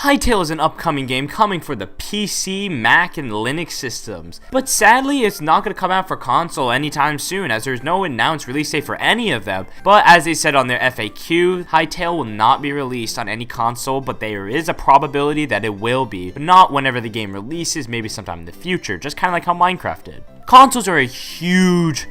Hytale is an upcoming game coming for the PC, Mac, and Linux systems, but sadly it's not going to come out for console anytime soon as there's no announced release date for any of them. But as they said on their FAQ, Hytale will not be released on any console, but there is a probability that it will be, but not whenever the game releases, maybe sometime in the future, just kind of like how Minecraft did. Consoles are a huge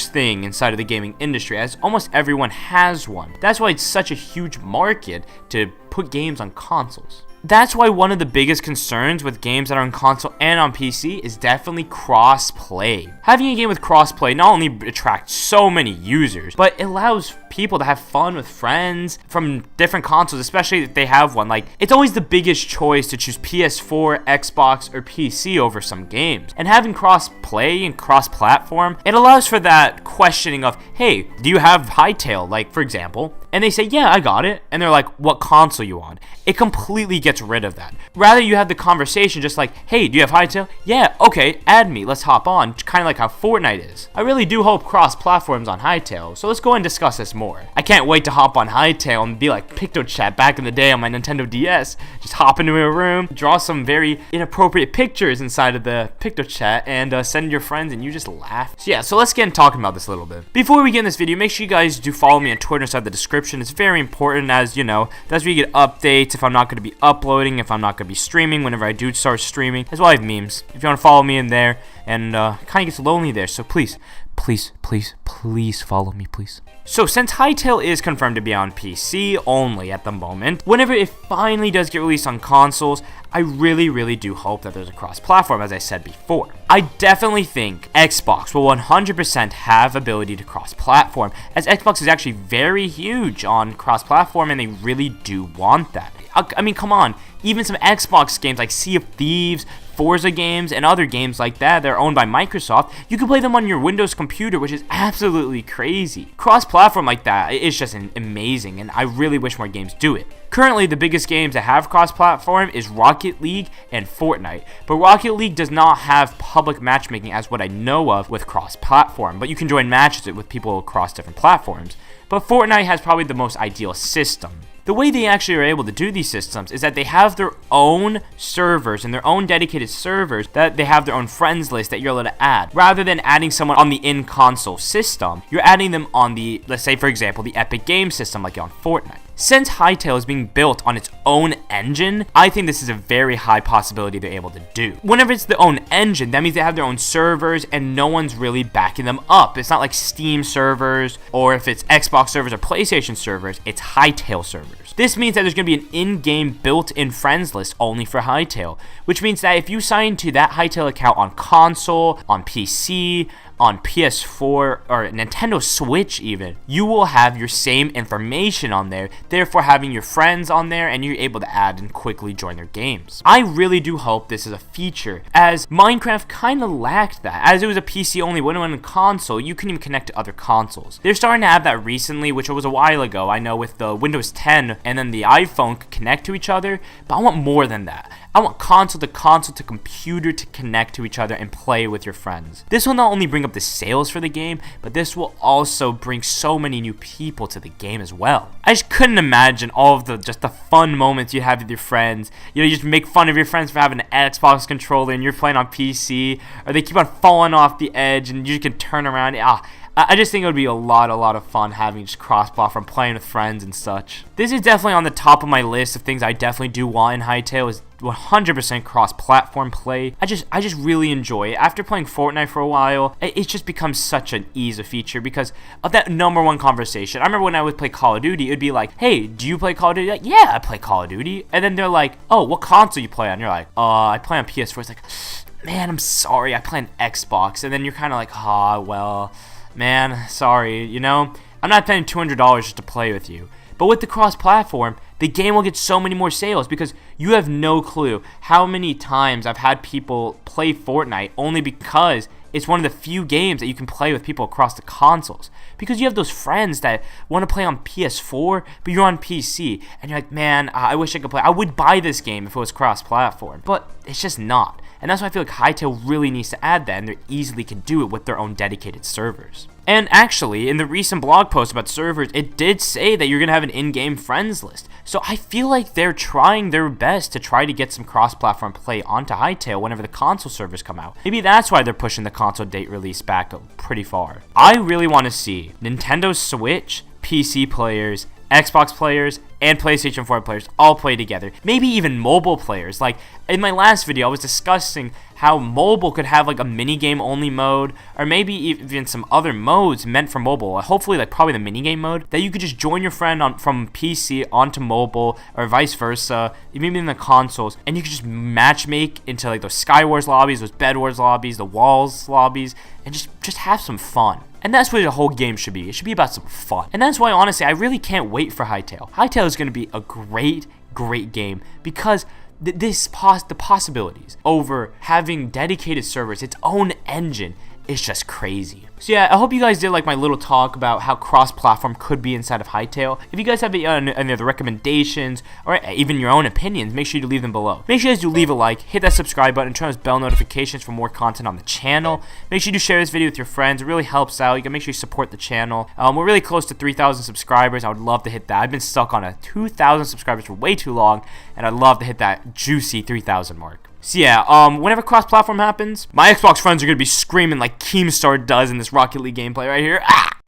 thing inside of the gaming industry, as almost everyone has one. That's why it's such a huge market to put games on consoles. That's why one of the biggest concerns with games that are on console and on PC is definitely cross-play. Having a game with cross-play not only attracts so many users, but it allows people to have fun with friends from different consoles, especially if they have one. Like, it's always the biggest choice to choose PS4, Xbox, or PC over some games. And having cross-play and cross-platform, it allows for that questioning of, hey, do you have Hytale, like, for example? And they say, yeah, I got it. And they're like, what console you on? It completely gets rid of that. Rather, you have the conversation just like, hey, do you have Hytale? Yeah, okay, add me, let's hop on. Kind of like how Fortnite is. I really do hope cross-platforms on Hytale, so let's go and discuss this more. I can't wait to hop on Hytale and be like PictoChat back in the day on my Nintendo DS. Just hop into a room, draw some very inappropriate pictures inside of the PictoChat, and send your friends, and you just laugh. So yeah, so let's get into talking about this a little bit. Before we get in this video, make sure you guys do follow me on Twitter inside the description. It's very important, as you know, that's where you get updates if I'm not going to be uploading, if I'm not going to be streaming, whenever I do start streaming, as well. I have memes if you want to follow me in there, and kind of gets lonely there, so please follow me, please. So since Hytale is confirmed to be on PC only at the moment, whenever it finally does get released on consoles, I really do hope that there's a cross-platform, as I said before. I definitely think Xbox will 100% have ability to cross-platform, as Xbox is actually very huge on cross-platform, and they really do want that. I mean, come on, even some Xbox games like Sea of Thieves, Forza games, and other games like that are owned by Microsoft, you can play them on your Windows computer, which is absolutely crazy. Cross-platform like that is just amazing, and I really wish more games do it. Currently, the biggest games that have cross-platform is Rocket League and Fortnite, but Rocket League does not have public matchmaking as what I know of with cross-platform, but you can join matches with people across different platforms. But Fortnite has probably the most ideal system. The way they actually are able to do these systems is that they have their own servers and their own dedicated servers that they have their own friends list that you're allowed to add. Rather than adding someone on the in-console system, you're adding them on the, let's say for example, the Epic Games system like on Fortnite. Since Hytale is being built on its own engine, I think this is a very high possibility they're able to do. Whenever it's their own engine, that means they have their own servers and no one's really backing them up. It's not like Steam servers, or if it's Xbox servers or PlayStation servers, it's Hytale servers. This means that there's going to be an in-game built-in friends list only for Hytale, which means that if you sign to that Hytale account on console, on PC, on PS4, or Nintendo Switch even, you will have your same information on there, therefore having your friends on there, and you're able to add and quickly join their games. I really do hope this is a feature, as Minecraft kind of lacked that. As it was a PC only, when it went on console, you couldn't even connect to other consoles. They're starting to have that recently, which was a while ago, I know, with the Windows 10, and then the iPhone could connect to each other, but I want more than that. I want console to computer to connect to each other and play with your friends. This will not only bring up the sales for the game, but this will also bring so many new people to the game as well. I just couldn't imagine all of the fun moments you have with your friends. You know, you just make fun of your friends for having an Xbox controller and you're playing on PC, or they keep on falling off the edge and you can turn around. I just think it would be a lot of fun having just cross-platform, playing with friends and such. This is definitely on the top of my list of things I definitely do want in Hytale, is 100% cross-platform play. I just really enjoy it. After playing Fortnite for a while, it's just become such an easy feature because of that #1 conversation. I remember when I would play Call of Duty, it'd be like, hey, do you play Call of Duty? Like, yeah, I play Call of Duty. And then they're like, oh, what console you play on? You're like, I play on PS4. It's like, man, I'm sorry, I play on Xbox. And then you're kind of like, well, man, sorry, you know, I'm not paying $200 just to play with you. But with the cross-platform, the game will get so many more sales because you have no clue how many times I've had people play Fortnite only because it's one of the few games that you can play with people across the consoles. Because you have those friends that want to play on PS4, but you're on PC, and you're like, man, I wish I could play. I would buy this game if it was cross-platform, but it's just not. And that's why I feel like Hytale really needs to add that, and they easily can do it with their own dedicated servers. And actually, in the recent blog post about servers, it did say that you're going to have an in-game friends list. So I feel like they're trying their best to try to get some cross-platform play onto Hytale whenever the console servers come out. Maybe that's why they're pushing the console date release back pretty far. I really want to see Nintendo Switch, PC players, Xbox players, and PlayStation 4 players all play together. Maybe even mobile players. Like, in my last video, I was discussing how mobile could have like a minigame only mode, or maybe even some other modes meant for mobile. Hopefully, like probably the minigame mode, that you could just join your friend from PC onto mobile, or vice versa, maybe in the consoles, and you could just matchmake into like those Skywars lobbies, those Bed Wars lobbies, the Walls lobbies, and just have some fun. And that's what the whole game should be. It should be about some fun. And that's why, honestly, I really can't wait for Hytale. Hytale is going to be a great game because the possibilities over having dedicated servers, its own engine, is just crazy. So yeah, I hope you guys did like my little talk about how cross-platform could be inside of Hytale. If you guys have any other recommendations or even your own opinions, make sure you leave them below. Make sure you guys do leave a like, hit that subscribe button, turn on those bell notifications for more content on the channel. Make sure you do share this video with your friends. It really helps out. You can make sure you support the channel. We're really close to 3,000 subscribers. I would love to hit that. I've been stuck on 2,000 subscribers for way too long, and I'd love to hit that juicy 3,000 mark. So yeah, whenever cross-platform happens, my Xbox friends are going to be screaming like Keemstar does in this Rocket League gameplay right here. Ah!